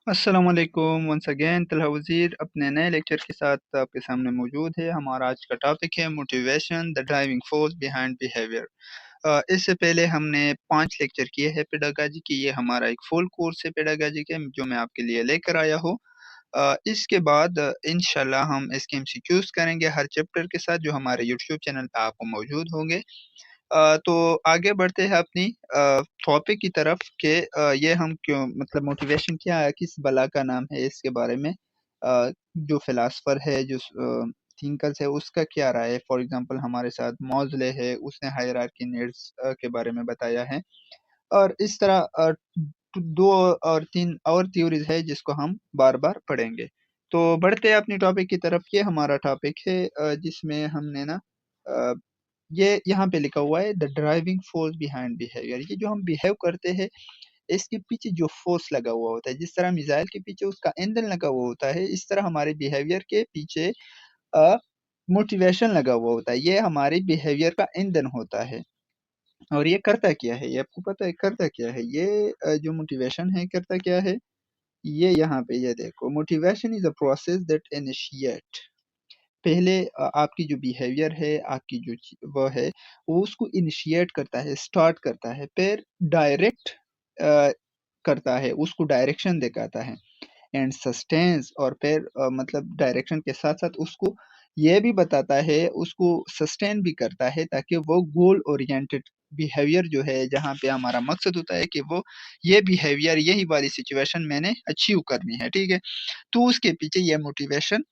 अस्सलाम वालेकुम once again Talha वज़ीर अपने नए लेक्चर के साथ आपके सामने मौजूद है। हमारा आज का टॉपिक है motivation the driving force behind behaviour. इससे पहले हमने 5 लेक्चर किए हैं पेडागॉजी की। ये हमारा एक फुल कोर्स है पेडागॉजी के जो मैं आपके लिए लेकर आया हूँ। इसके बाद इंशाल्लाह हम इसके एमसीक्यूज करेंगे हर चैप्टर के साथ जो हमारे यूट्यूब चैनल पे आपको मौजूद होंगे। तो आगे बढ़ते हैं अपनी टॉपिक की तरफ कि ये हम क्यों मतलब मोटिवेशन क्या है, किस बला का नाम है, इसके बारे में जो फिलासफर है, जो थिंकर्स है, उसका क्या राय है। फॉर एग्जांपल हमारे साथ मौज़ले है, उसने हायरार्की नीड्स के बारे में बताया है। और इस तरह 2 और 3 और थ्योरीज है जिसको हम बार-बार पढ़ेंगे। तो बढ़ते हैं अपनी टॉपिक की तरफ। ये हमारा टॉपिक है जिसमें हमने ना अ, ये यहाँ पे लिखा हुआ है the driving force behind behaviour. ये जो हम बिहेव करते हैं इसके पीछे जो फोर्स लगा हुआ होता है, जिस तरह मिसाइल के पीछे उसका ईंधन लगा हुआ होता है, इस तरह हमारे बिहेवियर के पीछे मोटिवेशन लगा हुआ होता है। ये हमारे बिहेवियर का ईंधन होता है। और ये करता क्या है, ये आपको पता है करता क्या है? ये जो मोटिवेशन है करता क्या है? ये यहाँ पे ये देखो, motivation is a process that initiate. पहले आपकी जो बिहेवियर है, आपकी जो वो है, वो उसको इनिशिएट करता है, स्टार्ट करता है, फिर डायरेक्ट करता है, उसको डायरेक्शन दिखाता है एंड सस्टेन्स। और फिर मतलब डायरेक्शन के साथ साथ उसको ये भी बताता है, उसको सस्टेन भी करता है ताकि वो गोल ओरिएंटेड बिहेवियर जो है, जहाँ पे हमारा मकसद होता है कि वो ये बिहेवियर, यही वाली सिचुएशन मैंने अचीव करनी है, ठीक है। तो उसके पीछे ये मोटिवेशन,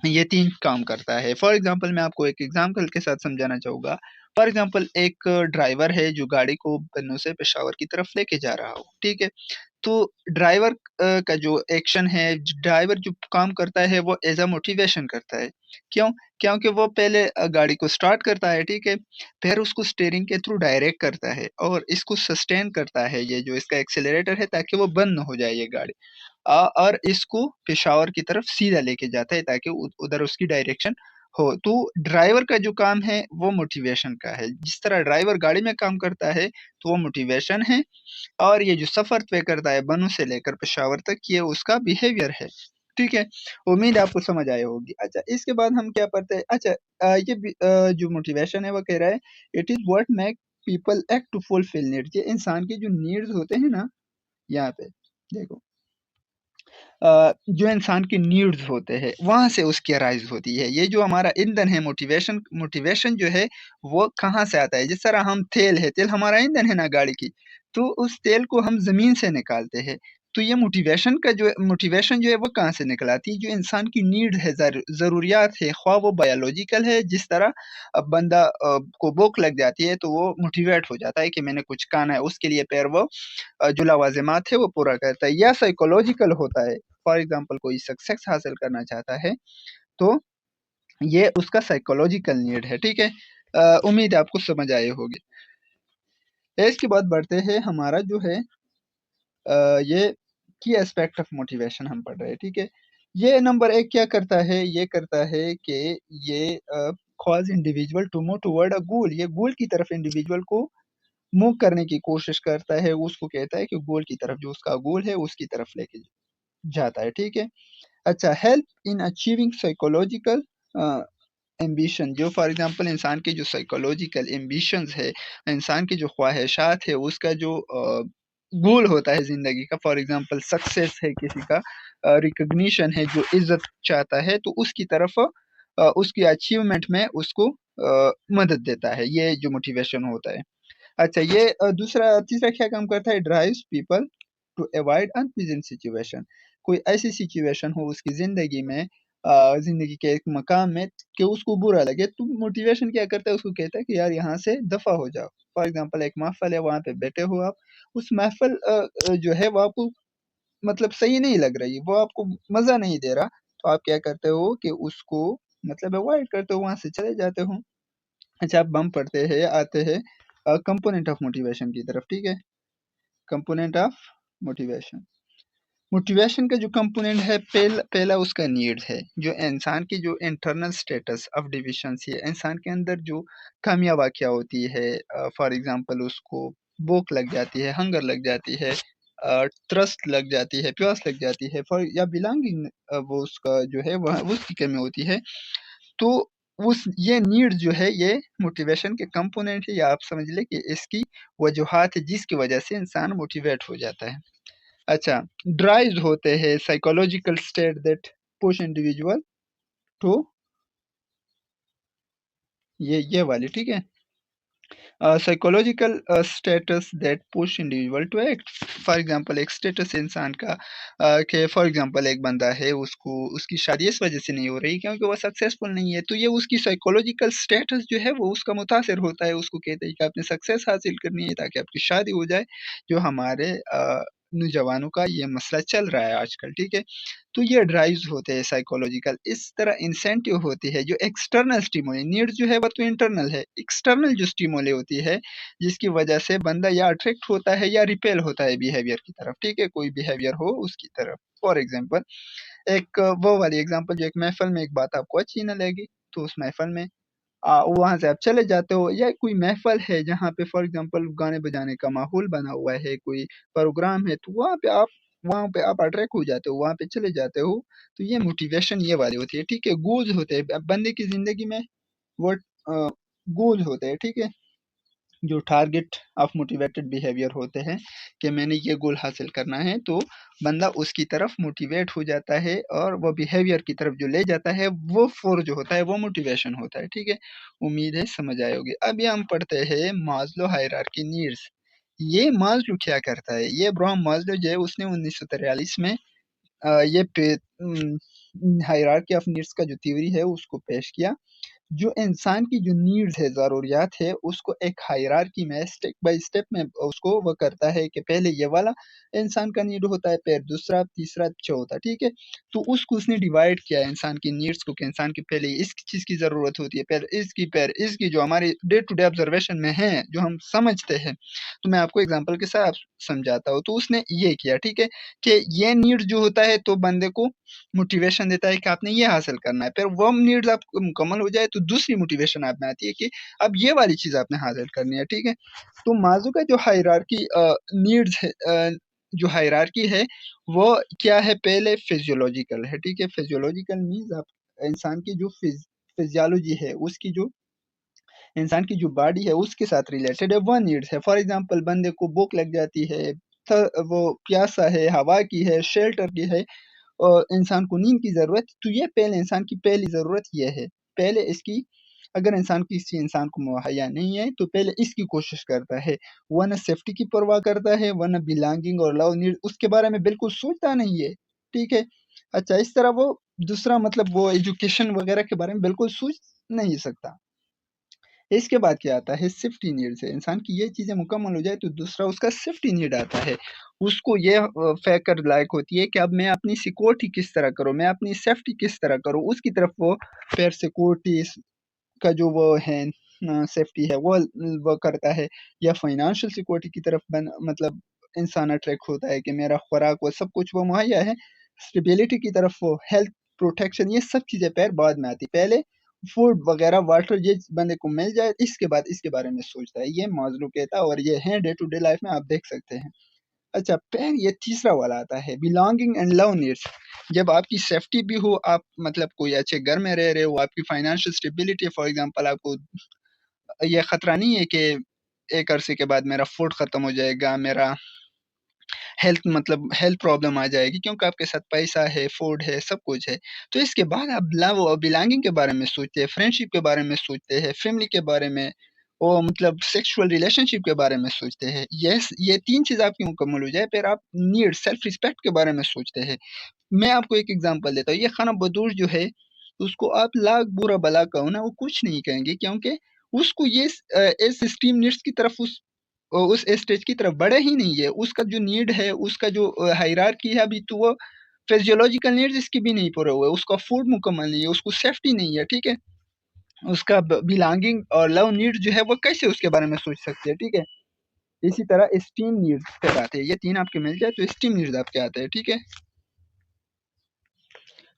ये 3 काम करता है। फॉर एग्ज़ाम्पल मैं आपको एक एग्ज़ाम्पल के साथ समझाना चाहूँगा। फॉर एग्ज़ाम्पल एक ड्राइवर है जो गाड़ी को बन्नू से पेशावर की तरफ लेके जा रहा हो, ठीक है? तो ड्राइवर का जो एक्शन है, ड्राइवर जो काम करता है वो एज़ अ मोटिवेशन करता है। क्यों? क्योंकि वो पहले गाड़ी को स्टार्ट करता है, ठीक है? फिर उसको स्टीयरिंग के थ्रू डायरेक्ट करता है और इसको सस्टेन करता है, ये जो इसका एक्सेलरेटर है, ताकि वो बंद ना हो जाए ये गाड़ी। और इसको पेशावर की तरफ सीधा लेके जाता है ताकि उधर उसकी डायरेक्शन हो। तो ड्राइवर का जो काम है वो मोटिवेशन का है। जिस तरह ड्राइवर गाड़ी में काम करता है तो वो मोटिवेशन है, और ये जो सफ़र तय करता है बन्नू से लेकर पेशावर तक, ये उसका बिहेवियर है, ठीक है? उम्मीद है आपको समझ आई होगी। अच्छा, इसके बाद हम क्या पढ़ते हैं? अच्छा, जो मोटिवेशन है वो कह रहा है it is what make people act to fulfil needs. ये इंसान के जो नीड्स होते हैं ना, यहाँ पे देखो, जो इंसान की नीड्स होते हैं वहाँ से उसकी अराइज़ होती है। ये जो हमारा ईंधन है मोटिवेशन, मोटिवेशन जो है वो कहाँ से आता है? जिस तरह हम तेल है, तेल हमारा ईंधन है ना गाड़ी की, तो उस तेल को हम ज़मीन से निकालते हैं। तो ये मोटिवेशन जो है वो कहाँ से निकल आती है? जो इंसान की नीड है, ज़रूरियात है, ख़्वाह वो बायोलॉजिकल है। जिस तरह अब बंदा को भूख लग जाती है तो वो मोटिवेट हो जाता है कि मैंने कुछ खाना है, उसके लिए फिर वो जो लवाज़िमात है वो पूरा करता है। या साइकोलॉजिकल होता है। फॉर एग्ज़ाम्पल कोई सक्सेस हासिल करना चाहता है, तो ये उसका साइकोलॉजिकल नीड है, ठीक है? उम्मीद है आपको समझ आए होंगे। इसके बाद बढ़ते हैं, हमारा जो है ये की एस्पेक्ट ऑफ मोटिवेशन हम पढ़ रहे हैं, ठीक है? ये नंबर 1 क्या करता है? ये करता है कि ये cause individual to move toward a goal. ये गोल की तरफ इंडिविजुअल को मूव करने की कोशिश करता है। उसको कहता है कि गोल की तरफ, जो उसका गोल है उसकी तरफ लेके जाता है, ठीक है? अच्छा, help in achieving psychological ambition. जो फॉर एग्जांपल इंसान के जो साइकोलॉजिकल एम्बिशंस है, इंसान की जो ख्वाहिशात है, उसका जो गोल होता है ज़िंदगी का, फॉर एग्जांपल सक्सेस है किसी का, रिकॉग्निशन है, जो इज़्ज़त चाहता है, तो उसकी तरफ उसकी अचीवमेंट में उसको मदद देता है। ये जो मोटिवेशन होता है। अच्छा, ये तीसरा क्या काम करता है? Drives people to avoid unpleasant situation. कोई ऐसी सिचुएशन हो उसकी ज़िंदगी में, ज़िंदगी के एक मकाम में, कि उसको बुरा लगे, तो मोटिवेशन क्या करता है? उसको कहता है कि यार यहाँ से दफ़ा हो जाओ। फॉर एग्ज़ाम्पल एक महफ़िल है, वहाँ पे बैठे हो आप, उस महफ़िल जो है वो आपको मतलब सही नहीं लग रही, वो आपको मज़ा नहीं दे रहा, तो आप क्या करते हो कि उसको मतलब अवॉइड करते हो, वहाँ से चले जाते हो। अच्छा, अब हम पढ़ते हैं, आते हैं कंपोनेंट ऑफ मोटिवेशन की तरफ, ठीक है? Component of motivation. मोटिवेशन का जो कंपोनेंट है, पहला उसका नीड्स है। जो इंसान की जो इंटरनल स्टेटस ऑफ डिफिशिएंसी है, इंसान के अंदर जो खामियां वाक़या होती है, फॉर एग्जांपल उसको भूख लग जाती है, हंगर लग जाती है, ट्रस्ट लग जाती है, प्यास लग जाती है फॉर या बिलोंगिंग, वो उसका जो है वह उसकी कमी होती है। तो उस ये नीड जो है ये मोटिवेशन के कंपोनेंट है, या आप समझ लें कि इसकी वजूहात है जिसकी वजह से इंसान मोटिवेट हो जाता है। अच्छा, ड्राइव्स होते हैं psychological state that push individual to, ये वाली ठीक है, psychological status that push individual to act. For example एक स्टेटस इंसान का, कि फॉर एग्जांपल एक बंदा है, उसको उसकी शादी इस वजह से नहीं हो रही क्योंकि वो सक्सेसफुल नहीं है, तो ये उसकी साइकोलॉजिकल स्टेटस जो है वो उसका मुतासिर होता है, उसको कहते हैं कि आपने सक्सेस हासिल करनी है ताकि आपकी शादी हो जाए, जो हमारे नौजवानों का ये मसला चल रहा है आजकल, ठीक है। तो ये ड्राइव्स होते हैं साइकोलॉजिकल। इस तरह इंसेंटिव होती है जो एक्सटर्नल स्टिमुली, नीड जो है वो तो इंटरनल है, एक्सटर्नल जो स्टिमुली होती है जिसकी वजह से बंदा या अट्रैक्ट होता है या रिपेल होता है बिहेवियर की तरफ, ठीक है, कोई बिहेवियर हो उसकी तरफ। फॉर एग्जाम्पल एक वो वाली एग्जाम्पल, जो एक महफिल में एक बात आपको अच्छी ना लगी, तो उस महफिल में वहाँ से आप चले जाते हो, या कोई महफ़िल है जहाँ पे फॉर एग्ज़ाम्पल गाने बजाने का माहौल बना हुआ है, कोई प्रोग्राम है, तो वहाँ पे आप अट्रैक्ट हो जाते हो, वहाँ पे चले जाते हो, तो ये मोटिवेशन ये वाली होती है, ठीक है? गोल्स होते हैं, बंदे की ज़िंदगी में वो गोल्स होते हैं, ठीक है? जो टारगेट ऑफ मोटिवेटेड बिहेवियर होते हैं कि मैंने ये गोल हासिल करना है, तो बंदा उसकी तरफ मोटिवेट हो जाता है और वो बिहेवियर की तरफ जो ले जाता है, वो फोर्स जो होता है वो मोटिवेशन होता है, ठीक है। उम्मीद है समझ आए होगे। अभी हम पढ़ते हैं मास्लो हायरार्की नीड्स। ये मास्लो क्या करता है, ये अब्राहम मास्लो जो है उसने 1943 में ये हायरार्की ऑफ नीड्स का जो थ्योरी है उसको पेश किया, जो इंसान की जो नीड्स है, ज़रूरियात है, उसको एक हायरार्की में स्टेप बाय स्टेप में उसको वो करता है कि पहले ये वाला इंसान का नीड होता है, फिर दूसरा, तीसरा, चौथा, ठीक है? तो उसको उसने डिवाइड किया है इंसान की नीड्स को, कि इंसान की पहले इस चीज़ की ज़रूरत होती है, फिर इसकी जो हमारी डे टू डे ऑब्जर्वेशन में है, जो हम समझते हैं। तो मैं आपको एग्ज़ाम्पल के साथ समझाता हूँ। तो उसने ये किया, ठीक है? कि ये नीड्स जो होता है तो बंदे को मोटिवेशन देता है कि आपने ये हासिल करना है। फिर वो नीड्स आपको मुकम्मल हो जाए तो दूसरी मोटिवेशन आप में आती है कि अब ये वाली चीज़ आपने हासिल करनी है, ठीक है? तो माज़लो का जो हायरार्की नीड्स है, जो हायरार्की है वो क्या है, पहले फिजियोलॉजिकल है, ठीक है? फिजियोलॉजिकल मीन्स आप इंसान की जो फिजियोलॉजी है, उसकी जो इंसान की जो बॉडी है उसके साथ रिलेटेड है, वो नीड्स है। फॉर एग्ज़ाम्पल बंदे को भूख लग जाती है, वो प्यासा है, हवा की है, शेल्टर की है, इंसान को नींद की ज़रूरत, तो ये पहले इंसान की पहली ज़रूरत ये है। पहले इसकी, अगर इंसान किसी इंसान को मुहैया नहीं है, तो पहले इसकी कोशिश करता है, वरना सेफ्टी की परवाह करता है, वरना बिलॉन्गिंग और लव नीड उसके बारे में बिल्कुल सोचता नहीं है, ठीक है? अच्छा, इस तरह वो दूसरा मतलब वो एजुकेशन वगैरह के बारे में बिल्कुल सोच नहीं सकता। इसके बाद क्या आता है, सेफ्टी नीड्स है। इंसान की ये चीज़ें मुकम्मल हो जाए तो दूसरा उसका सेफ्टी नीड आता है। उसको ये फ़ैक्टर लायक होती है कि अब मैं अपनी सिक्योरिटी किस तरह करूँ, मैं अपनी सेफ्टी किस तरह करूँ, उसकी तरफ वो फिर सिक्योरिटी का जो वो है सेफ्टी है वो करता है, या फाइनेंशियल सिक्योरिटी की तरफ मतलब इंसान अट्रैक्ट होता है कि मेरा खुराक वो सब कुछ वो मुहैया है। स्टेबिलिटी की तरफ वो हेल्थ प्रोटेक्शन, ये सब चीज़ें फिर बाद में आती। पहले फूड वगैरह वाटर ये बंदे को मिल जाए, इसके बाद इसके बारे में सोचता है। ये माज़लो कहता है और ये है डे टू डे लाइफ में आप देख सकते हैं। अच्छा, फिर ये तीसरा वाला आता है बिलॉन्गिंग एंड लव नीड्स। जब आपकी सेफ्टी भी हो, आप मतलब कोई अच्छे घर में रह रहे हो, आपकी फाइनेंशियल स्टेबिलिटी, फॉर एग्जांपल आपको ये खतरा नहीं है कि एक अरसे के बाद मेरा फूड खत्म हो जाएगा, मेरा हेल्थ प्रॉब्लम आ जाएगी, क्योंकि आपके साथ पैसा है, फूड है, सब कुछ है। तो इसके बाद आप लव और बिलॉन्गिंग के बारे में सोचते हैं, फ्रेंडशिप के बारे में सोचते हैं, फैमिली के बारे में, और मतलब सेक्सुअल रिलेशनशिप के बारे में सोचते हैं। ये 3 चीज़ आपकी मुकम्मल हो जाए, फिर आप नीड सेल्फ रिस्पेक्ट के बारे में सोचते हैं। मैं आपको एक एग्ज़ाम्पल देता हूँ, ये खाना बदूश जो है, उसको आप लाख बुरा भला कहो ना, वो कुछ नहीं कहेंगे, क्योंकि उसको इस स्टीम नीड्स की तरफ उस स्टेज की तरफ बढ़े ही नहीं है। उसका जो नीड है, उसका जो हायरार्की है अभी, तो वो फिजियोलॉजिकल नीड्स इसकी भी नहीं पूरे हुए, उसका फूड मुकम्मल नहीं है, उसको सेफ्टी नहीं है, ठीक है? उसका बिलॉन्गिंग और लव नीड जो है वो कैसे उसके बारे में सोच सकते हैं, ठीक है? इसी तरह स्टीम नीड्स फिर आते हैं, ये 3 आपके मिल जाए तो स्टीम नीड्स आपके आते हैं, ठीक है?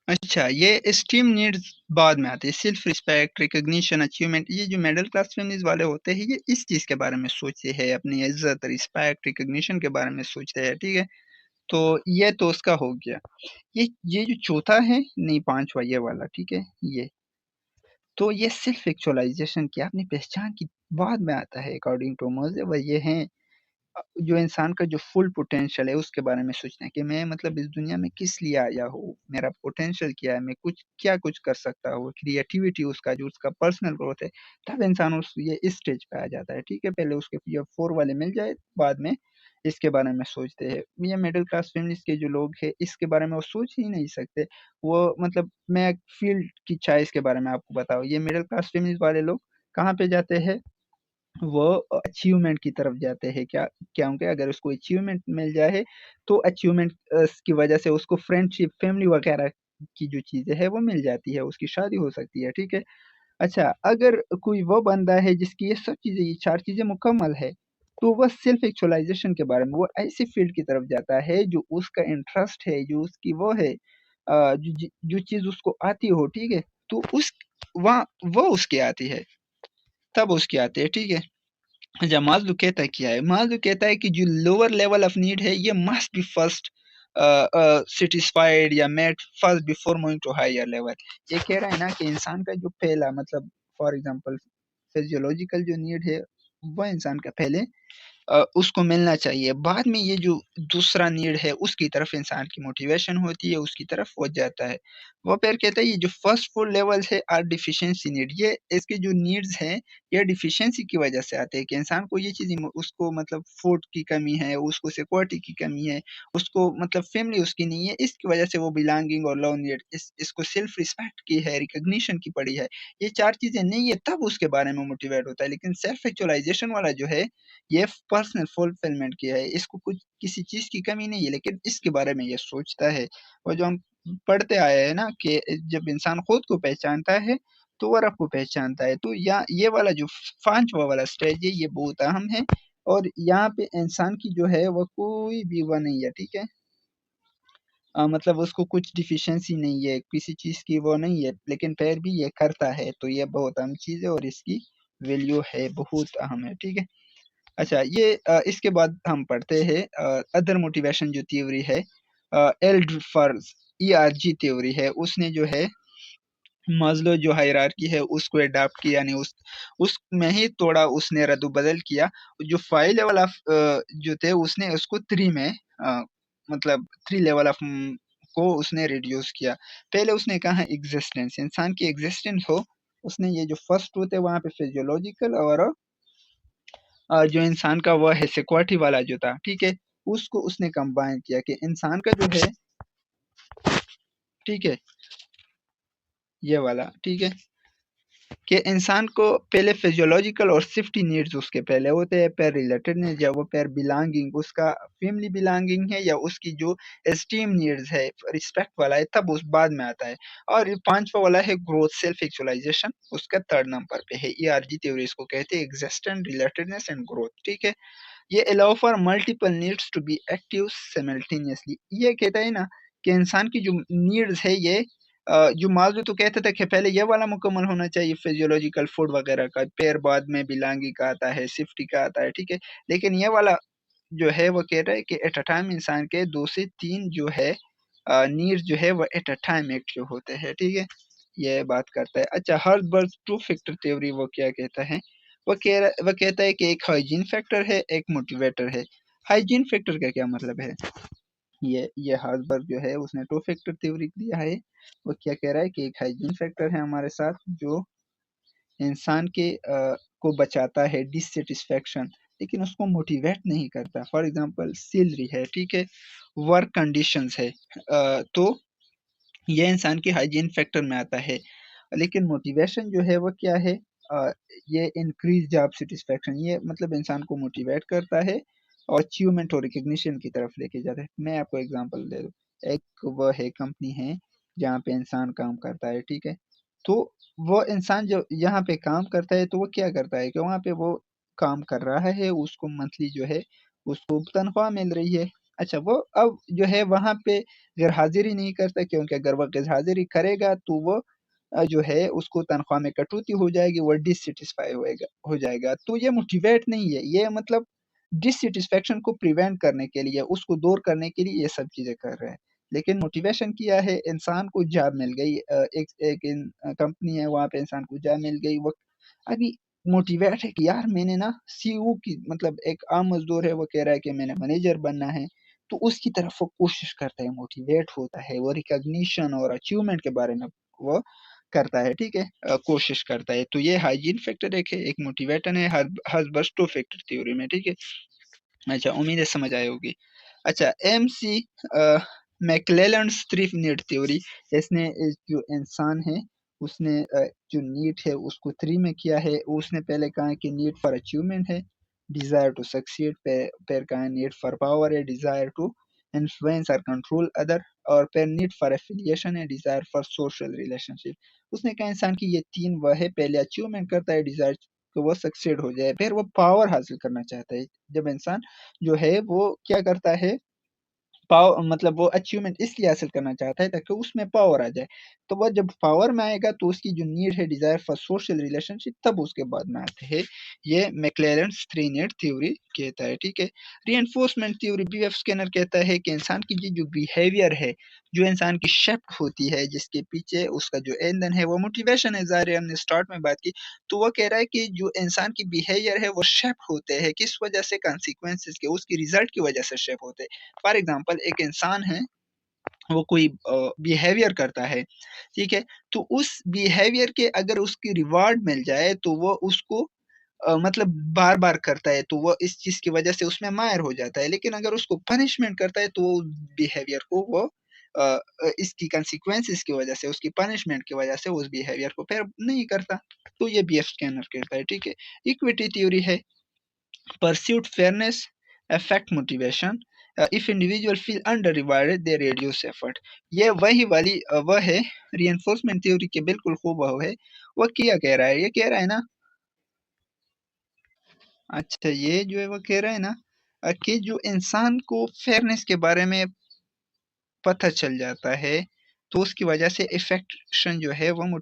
अच्छा, ये एस्टीम नीड्स बाद में आती है, सेल्फ रिस्पेक्ट, रिकॉग्निशन, अचीवमेंट। ये जो मिडिल क्लास फैमिलीज़ वाले होते हैं, ये इस चीज़ के बारे में सोचते हैं, अपनी इज़्ज़त, रिस्पेक्ट, रिकॉग्निशन के बारे में सोचते हैं, ठीक है? तो ये तो उसका हो गया। ये जो चौथा है, नहीं 5वां ये वाला, ठीक है? ये, तो ये सेल्फ एक्चुअलाइज़ेशन की अपनी पहचान की बाद में आता है अकॉर्डिंग टू मुझे, वो ये है जो इंसान का जो फुल पोटेंशियल है उसके बारे में सोचना है कि मैं मतलब इस दुनिया में किस लिए आया हूँ, मेरा पोटेंशियल क्या है, मैं कुछ कर सकता हूँ, क्रिएटिविटी उसका जो उसका पर्सनल ग्रोथ है, तब इंसान उस ये इस स्टेज पे आ जाता है, ठीक है? पहले उसके ये 4 वाले मिल जाए, बाद में इसके बारे में सोचते हैं। ये मिडल क्लास फैमिलीज़ के जो लोग हैं, इसके बारे में वो सोच ही नहीं सकते। वो मतलब मैं फील्ड की चॉइस के बारे में आपको बताऊँ, ये मिडल क्लास फैमिलीज़ वाले लोग कहाँ पे जाते हैं? वो अचीवमेंट की तरफ जाते हैं, क्योंकि अगर उसको अचीवमेंट मिल जाए तो अचीवमेंट की वजह से उसको फ्रेंडशिप, फैमिली वगैरह की जो चीज़ें हैं वो मिल जाती है, उसकी शादी हो सकती है, ठीक है? अच्छा, अगर कोई वो बंदा है जिसकी ये सब चीज़ें, ये 4 चीज़ें मुकम्मल है, तो वह सेल्फ एक्चुअलाइज़ेशन के बारे में वो ऐसी फील्ड की तरफ जाता है जो उसका इंटरेस्ट है, जो उसकी वो है जो चीज़ उसको आती हो, ठीक है? तो उस वहाँ वो उसकी आती है, तब उसकी आती है, ठीक है? अच्छा, माज़लू कहता क्या है? माज़लू कहता है कि जो लोअर लेवल ऑफ नीड है, ये मस्ट बी फर्स्ट सैटिस्फाइड या met first before moving to higher level. ये कह रहा है ना कि इंसान का जो पहला मतलब फॉर एग्ज़ाम्पल फिजियोलॉजिकल जो नीड है, वो इंसान का पहले उसको मिलना चाहिए। बाद में ये जो दूसरा नीड है, उसकी तरफ इंसान की मोटिवेशन होती है, उसकी तरफ वो जाता है। वो फिर कहता है ये जो फर्स्ट 4 लेवल्स है आर डेफिशिएंसी नीड, ये इसके जो नीड्स हैं, ये डेफिशिएंसी की वजह से आते हैं कि इंसान को ये चीज़ें उसको मतलब फूड की कमी है, उसको सिक्योरिटी की कमी है, उसको मतलब फैमिली उसकी नहीं है, इसकी वजह से वो बिलॉन्गिंग और लव नीड, इसको सेल्फ रिस्पेक्ट की है, रिकॉग्निशन की पड़ी है। ये 4 चीज़ें नहीं है, तब उसके बारे में मोटिवेट होता है। लेकिन सेल्फ एक्चुअलाइज़ेशन वाला जो है, ये पर्सनल फुलफिलमेंट की है, इसको कुछ किसी चीज़ की कमी नहीं है, लेकिन इसके बारे में ये सोचता है। और जो हम पढ़ते आए हैं ना कि जब इंसान खुद को पहचानता है, तो वो रब को पहचानता है। तो ये वाला जो 5वां वाला स्टेज है, ये बहुत अहम है और यहाँ पे इंसान की जो है वो कोई भी वो नहीं है, ठीक है? मतलब उसको कुछ डिफिशियंसी नहीं है, किसी चीज़ की वो नहीं है, लेकिन फिर भी ये करता है, तो ये बहुत अहम चीज़ है और इसकी वैल्यू है, बहुत अहम है, ठीक है? अच्छा, ये इसके बाद हम पढ़ते हैं अदर मोटिवेशन जो थ्योरी है, एल्डर्स ईआरजी थ्योरी है, उसने जो है मास्लो जो हायरार्की है उसको अडॉप्ट किया, यानी उसमें ही थोड़ा उसने रद्द-बदल किया। जो 5 लेवल ऑफ जो थे उसने उसको 3 में मतलब 3 लेवल ऑफ को उसने रिड्यूस किया। पहले उसने कहा एक्जिस्टेंस, इंसान की एक्जिस्टेंस हो, उसने ये जो फर्स्ट ट्रुथ है वहाँ पे फिजियोलॉजिकल और जो इंसान का वो है सिक्योरिटी वाला जो था, ठीक है? उसको उसने कंबाइन किया कि इंसान का जो है, ठीक है? ये वाला, ठीक है? कि इंसान को पहले फिजियोलॉजिकल और सेफ्टी नीड्स उसके पहले होते हैं, फिर रिलेटेडनेस या वो फिर बिलॉन्गिंग, उसका फैमिली बिलॉन्गिंग है या उसकी जो एस्टीम नीड्स है, रिस्पेक्ट वाला है, तब उस बाद में आता है। और ये 5वां वाला है ग्रोथ, सेल्फ एक्चुअलाइजेशन, उसका 3rd नंबर पे है। ईआरजी थ्योरी इसको कहते हैं, एक्जिस्टेंस, रिलेटेडनेस एंड ग्रोथ, ठीक है? ये allow for multiple needs to be active simultaneously. ये कहता है ना कि इंसान की जो नीड्स है ये जो माज़लू तो कहता था कि पहले ये वाला मुकम्मल होना चाहिए फिजियोलॉजिकल फूड वगैरह का, फिर बाद में बिलॉन्गिंग का आता है, सेफ्टी का आता है, ठीक है? लेकिन ये वाला जो है वो कह रहा है कि एट अ टाइम इंसान के 2 से 3 जो है नीड्स जो है वो एट अ टाइम एक्टिव होते हैं, ठीक है? ये बात करता है। अच्छा, हर्ज़बर्ग 2 फैक्टर थ्योरी वो क्या कहता है? वो कहता है कि एक हाइजीन फैक्टर है, एक मोटिवेटर है। हाइजीन फैक्टर का क्या मतलब है? ये हर्ज़बर्ग जो है उसने 2 फैक्टर थ्योरी दिया है। वो क्या कह रहा है कि एक हाइजीन फैक्टर है हमारे साथ जो इंसान के को बचाता है डिससैटिस्फैक्शन, लेकिन उसको मोटिवेट नहीं करता। फॉर एग्ज़ाम्पल सैलरी है, ठीक है? वर्क कंडीशंस है, तो ये इंसान की हाइजीन फैक्टर में आता है। लेकिन मोटिवेशन जो है वो क्या है? अ, ये इंक्रीज़ जॉब सैटिस्फैक्शन, ये मतलब इंसान को मोटिवेट करता है और अचीवमेंट और रिकॉग्निशन की तरफ लेके जाता है। मैं आपको एग्ज़ाम्पल दे दूँ, एक वो है कंपनी है जहाँ पे इंसान काम करता है, ठीक है? तो वो इंसान जो यहाँ पे काम करता है, तो वो क्या करता है कि वहाँ पे वो काम कर रहा है, उसको मंथली जो है उसको तनख्वाह मिल रही है। अच्छा, वो अब जो है वहाँ पे गैरहाज़िरी नहीं करता, क्योंकि अगर वो गैरहाज़िरी करेगा तो वो जो है उसको तनख्वाह में कटौती हो जाएगी, वो डिससैटिस्फाई हो जाएगा। तो ये मोटिवेट नहीं है, ये मतलब डिससैटिस्फैक्शन को प्रिवेंट करने के लिए, उसको दूर करने के लिए ये सब चीज़ें कर रहे हैं। लेकिन मोटिवेशन क्या है, इंसान को जॉब मिल गई, एक एक कंपनी है, वहाँ पे इंसान को जॉब मिल गई, वो अभी मोटिवेट है कि यार मैंने ना सीईओ की, मतलब एक आम मज़दूर है, वो कह रहा है कि मैंने मैनेजर बनना है, तो उसकी तरफ वो कोशिश करता है, मोटिवेट होता है, वो रिकॉग्निशन और अचीवमेंट के बारे में वो करता है, ठीक है? कोशिश करता है। तो ये हाइजीन फैक्टर एक मोटिवेटर है हर्बस्टो फैक्टर थ्योरी में, ठीक है? अच्छा, उम्मीद है समझ आई होगी। अच्छा, एमसी मैक्लेलैंड्स थ्री नीड थ्योरी, इसने जो इंसान है उसने जो नीड है उसको थ्री में किया है। उसने पहले कहा है कि नीड फॉर अचीवमेंट है, डिजायर टू सक्सीड, फिर कहा है नीड फॉर पावर है, डिजायर टू इन्फ्लुएंस और कंट्रोल अदर, और फिर नीड फॉर एफिलिएशन है, डिजायर फॉर सोशल रिलेशनशिप। उसने कहा इंसान की ये तीन वह है, पहले अचीवमेंट करता है, डिजायर कि वो सक्सेड हो जाए, फिर वो पावर हासिल करना चाहता है। जब इंसान जो है वो क्या करता है, मतलब वो अचीवमेंट इसलिए हासिल करना चाहता है ताकि उसमें पावर आ जाए। तो वो जब पावर में आएगा तो उसकी जो नीड है, डिजायर फॉर सोशल रिलेशनशिप, तब उसके बाद में आते हैं। ये मैक्लेरेंस थ्री नीड थ्योरी कहता है, ठीक है? रीइंफोर्समेंट थ्योरी, बीएफ स्किनर कहता है कि इंसान की जो बिहेवियर है, जो इंसान की शिफ्ट होती है, जिसके पीछे उसका जो ईंधन है वो मोटिवेशन है, ज़ाहिर है हमने स्टार्ट में बात की। तो वो कह रहा है कि जो इंसान की बिहेवियर है वो शेप होते हैं, किस वजह से? कॉन्सिक्वेंसेस के, उसकी रिजल्ट की वजह से शेप होते हैं। फॉर एग्जाम्पल एक इंसान है, वो कोई बिहेवियर करता है, ठीक है? तो उस बिहेवियर के अगर उसकी रिवार्ड मिल जाए तो वो उसको मतलब बार-बार करता है, तो वो इस चीज़ की वजह से उसमें माहिर हो जाता है। लेकिन अगर उसको पनिशमेंट करता है तो वो बिहेवियर को वो इसकी कॉन्सिक्वेंसेस की वजह से, उसकी पनिशमेंट की वजह से उस बिहेवियर को फिर नहीं करता। तो ये बीएफ स्कैनर कहता है, ठीक है? इक्विटी थ्योरी है, Pursued fairness affect motivation. If individual feel under rewarded, they reduce effort. ये वही वाली वह है reinforcement theory के बिल्कुल हूबहू है। वो क्या कह रहा है? ये कह रहा है ना, अच्छा ये जो है वो कह रहा है ना, कि जो इंसान को फेयरनेस के बारे में पता चल जाता है, तो उसकी वजह से इफेक्शन जो है वो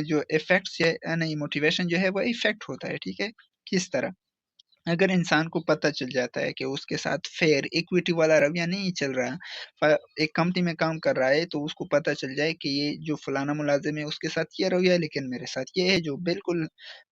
जो इफेक्ट्स है, नहीं, मोटिवेशन जो है वो इफेक्ट होता है, ठीक है? किस तरह? अगर इंसान को पता चल जाता है कि उसके साथ फेयर इक्विटी वाला रवैया नहीं चल रहा, एक कंपनी में काम कर रहा है, तो उसको पता चल जाए कि ये जो फलाना मुलाजिम है उसके साथ ये रवैया है, लेकिन मेरे साथ ये है जो बिल्कुल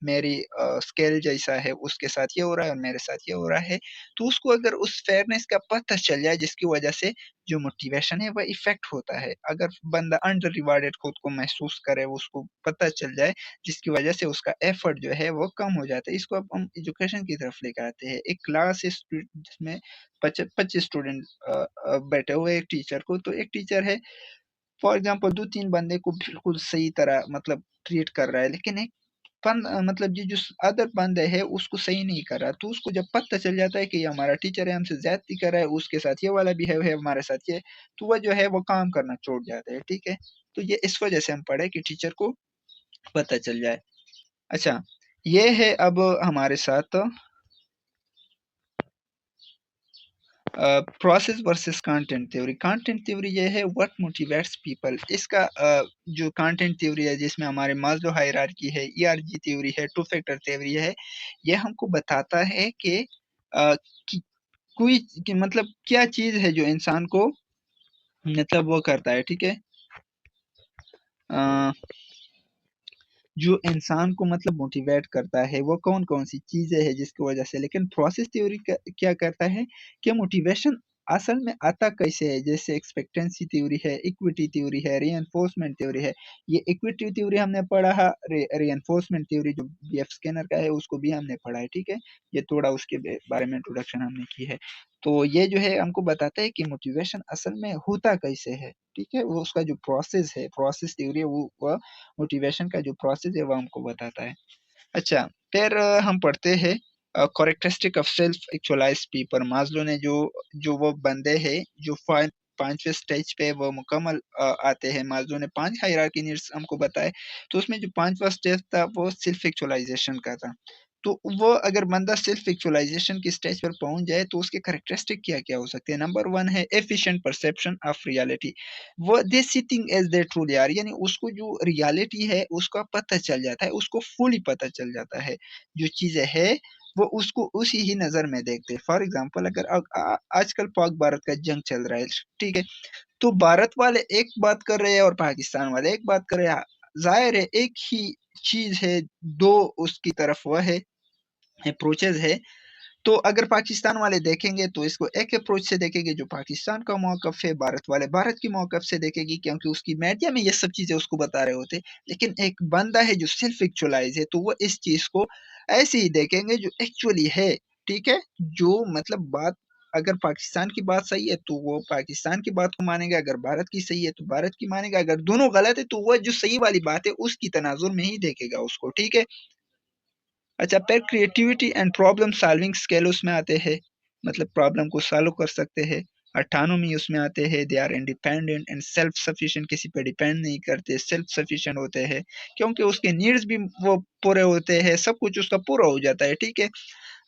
मेरी स्केल जैसा है, उसके साथ ये हो रहा है और मेरे साथ ये हो रहा है। तो उसको अगर उस फेयरनेस का पता चल जाए, जिसकी वजह से जो मोटिवेशन है वह इफेक्ट होता है। अगर बंदा अंडर रिवार्डेड खुद को महसूस करे, उसको पता चल जाए, जिसकी वजह से उसका एफर्ट जो है वो कम हो जाता है। इसको अब हम एजुकेशन की तरफ लेकर आते हैं। एक क्लास है जिसमें 25 स्टूडेंट बैठे हुए हैं, एक टीचर को, तो एक टीचर है, फॉर एग्जांपल 2-3 बंदे को बिल्कुल सही तरह मतलब ट्रीट कर रहा है, लेकिन एक मतलब ये जो अदर बंदे है उसको सही नहीं कर रहा। तो उसको जब पता चल जाता है कि ये हमारा टीचर है, हमसे ज्यादती कर रहा है, उसके साथ ये वाला बिहेव है, हमारे साथ ये, तो वह जो है वो काम करना छोड़ जाता है, ठीक है? तो ये इस वजह से हम पढ़े कि टीचर को पता चल जाए। अच्छा, ये है अब हमारे साथ process versus content theory. Content theory ये है व्हाट मोटिवेट्स पीपल। इसका जो कंटेंट थ्योरी है, जिसमें हमारे मास्लो हायरार्की है, ईआरजी थ्योरी है, टू फैक्टर थ्योरी है, ये हमको बताता है कि कि कोई कि मतलब क्या चीज़ है जो इंसान को मतलब वो करता है, ठीक है? अ, जो इंसान को मतलब मोटिवेट करता है, वो कौन-कौन सी चीज़ें हैं जिसकी वजह से। लेकिन प्रोसेस थ्योरी क्या करता है कि मोटिवेशन असल में आता कैसे है? जैसे एक्सपेक्टेंसी थ्योरी है, इक्विटी थ्योरी है, रीइंफोर्समेंट थ्योरी है। ये इक्विटी थ्योरी हमने पढ़ा है, रीइंफोर्समेंट थ्योरी जो बीएफ स्किनर का है उसको भी हमने पढ़ा है, ठीक है? ये थोड़ा उसके बारे में इंट्रोडक्शन हमने की है। तो ये जो है हमको बताता है कि मोटिवेशन असल में होता कैसे है, ठीक है? वो उसका जो प्रोसेस है, प्रोसेस थ्योरी है, वो मोटिवेशन का जो प्रोसेस है वो हमको बताता है। अच्छा, फिर हम पढ़ते हैं characteristic of self actualized people. Maslow ने जो जो वो बंदे हैं जो 5वें स्टेज पे वो मुकम्मल आते हैं। मास्लो ने 5 हायरार्की नीड्स हमको बताए। तो उसमें जो 5वां स्टेज था वो सेल्फ एक्चुअलाइजेशन का था। तो वो अगर बंदा सेल्फ एक्चुअलाइजेशन की स्टेज पर पहुंच जाए तो उसके कैरेक्टरिस्टिक क्या क्या हो सकते हैं। नंबर वन है एफिशिएंट परसेप्शन ऑफ रियलिटी। वो they see it as they truly are, यानी उसको जो रियलिटी है उसका पता चल जाता है, उसको फुली पता चल जाता है जो चीजें है वो उसको उसी ही नजर में देखते हैं। फॉर एग्जाम्पल अगर आजकल पाक भारत का जंग चल रहा है, ठीक है, तो भारत वाले एक बात कर रहे हैं और पाकिस्तान वाले एक बात कर रहे हैं। जाहिर है एक ही चीज है, दो उसकी तरफ वह है, अप्रोचेस है। तो अगर पाकिस्तान वाले देखेंगे तो इसको एक अप्रोच से देखेंगे जो पाकिस्तान का मौकफ है, भारत वाले भारत की मौकफ से देखेगी क्योंकि उसकी मीडिया में ये सब चीजें उसको बता रहे होते। लेकिन एक बंदा है जो सेल्फ एक्चुअलाइज है तो वो इस चीज को ऐसे ही देखेंगे जो एक्चुअली है। ठीक है, जो मतलब बात, अगर पाकिस्तान की बात सही है तो वो पाकिस्तान की बात को मानेगा, अगर भारत की सही है तो भारत की मानेगा, अगर दोनों गलत है तो वो जो सही वाली बात है उसकी तनाजुर में ही देखेगा उसको। ठीक है। अच्छा, फिर creativity and problem solving skill उसमें आते हैं, मतलब प्रॉब्लम को सॉल्व कर सकते हैं। ऑटोनॉमी उसमें आते हैं, they are independent and self sufficient, किसी पे डिपेंड नहीं करते, सेल्फ सफिशिएंट होते हैं क्योंकि उसके नीड्स भी वो पूरे होते हैं, सब कुछ उसका पूरा हो जाता है। ठीक है।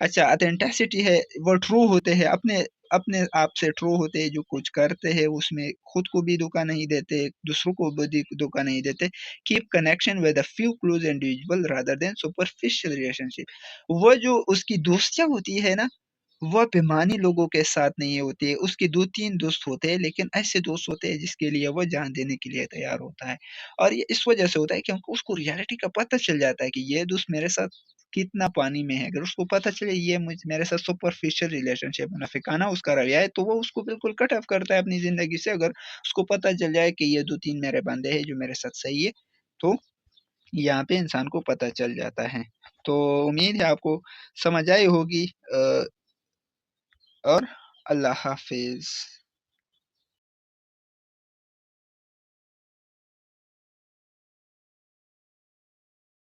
अच्छा, ऑथेंटिसिटी है, वो ट्रू होते हैं, अपने अपने आप से ट्रू होते हैं, जो कुछ करते हैं उसमें खुद को भी धोखा नहीं देते, दूसरों को भी धोखा नहीं देते। Keep connection with a few close individual rather than superficial relationship. वो जो उसकी दोस्तियां होती है ना, वह बेईमानी लोगों के साथ नहीं होती है। उसके 2-3 दोस्त होते हैं, लेकिन ऐसे दोस्त होते हैं जिसके लिए वो जान देने के लिए तैयार होता है। और ये इस वजह से होता है क्योंकि उसको रियलिटी का पता चल जाता है कि ये दोस्त मेरे साथ कितना पानी में है। अगर उसको पता चले ये मेरे साथ सुपरफिशियल रिलेशनशिप मुनाफिकाना उसका रवैया है तो वो उसको बिल्कुल कट ऑफ करता है अपनी जिंदगी से। अगर उसको पता चल जाए कि ये 2-3 मेरे बंदे हैं जो मेरे साथ सही है, तो यहाँ पे इंसान को पता चल जाता है। तो उम्मीद है आपको समझ आई होगी। और अल्लाह हाफिज।